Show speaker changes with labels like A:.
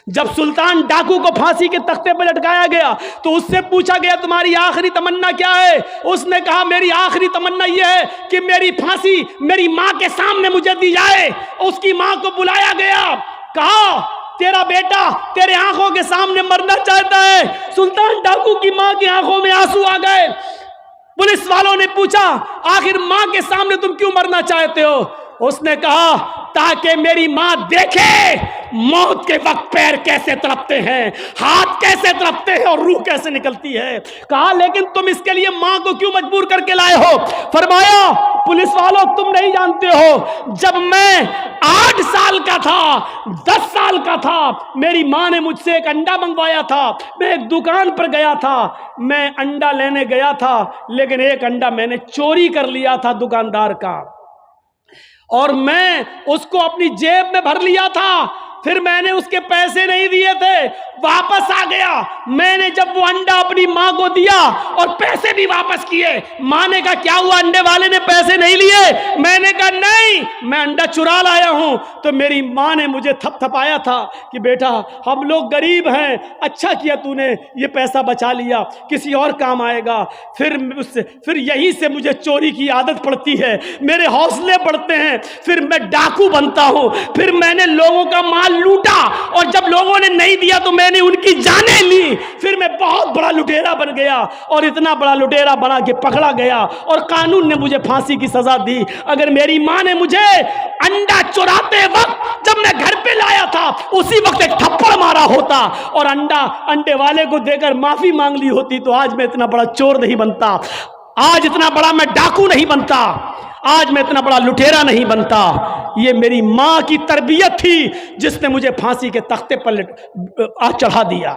A: जब सुल्तान डाकू को फांसी के तख्ते पर लटकाया गया तो उससे पूछा गया तुम्हारी आखिरी तमन्ना क्या है। उसने कहा मेरी आखिरी तमन्ना यह है कि मेरी फांसी मेरी मां के सामने मुझे दी जाए। उसकी मां को बुलाया गया, कहा तेरा बेटा तेरे आंखों के सामने मरना चाहता है। सुल्तान डाकू की मां की आंखों में आंसू आ गए। पुलिस वालों ने पूछा आखिर मां के सामने तुम क्यों मरना चाहते हो। उसने कहा ताकि मेरी मां देखे मौत के वक्त पैर कैसे तड़पते हैं, हाथ कैसे तड़पते हैं और रूह कैसे निकलती है। कहा लेकिन तुम इसके लिए मां को क्यों मजबूर करके लाए हो। फरमाया पुलिस वालों तुम नहीं जानते हो, जब मैं 8 साल का था 10 साल का था मेरी मां ने मुझसे एक अंडा मंगवाया था। मैं एक दुकान पर गया था, मैं अंडा लेने गया था लेकिन एक अंडा मैंने चोरी कर लिया था दुकानदार का और मैं उसको अपनी जेब में भर लिया था। फिर मैंने उसके पैसे नहीं दिए थे, वापस आ गया। मैंने जब वो अंडा अपनी मां को दिया और पैसे भी वापस किए, मां ने कहा क्या हुआ अंडे वाले ने पैसे नहीं लिए। मैंने कहा नहीं मैं अंडा चुरा लाया हूं। तो मेरी मां ने मुझे थपथपाया था कि बेटा हम लोग गरीब हैं, अच्छा किया तूने ये पैसा बचा लिया, किसी और काम आएगा। फिर यहीं से मुझे चोरी की आदत पड़ती है, मेरे हौसले बढ़ते हैं, फिर मैं डाकू बनता हूं। फिर मैंने लोगों का माल लूटा और जब लोगों ने नहीं दिया तो मैंने उनकी जानें ली। फिर मैं बहुत बड़ा लुटेरा बन गया और इतना बड़ा लुटेरा बना के पकड़ा गया और कानून ने मुझे फांसी की सजा दी। अगर मेरी मां ने मुझे अंडा चुराते वक्त जब मैं घर पे लाया था उसी वक्त एक थप्पड़ मारा होता और अंडे वाले को देकर माफी मांग ली होती तो आज मैं इतना बड़ा चोर नहीं बनता, आज इतना बड़ा मैं डाकू नहीं बनता, आज मैं इतना बड़ा लुटेरा नहीं बनता। ये मेरी मां की तरबियत थी जिसने मुझे फांसी के तख्ते पर चढ़ा दिया।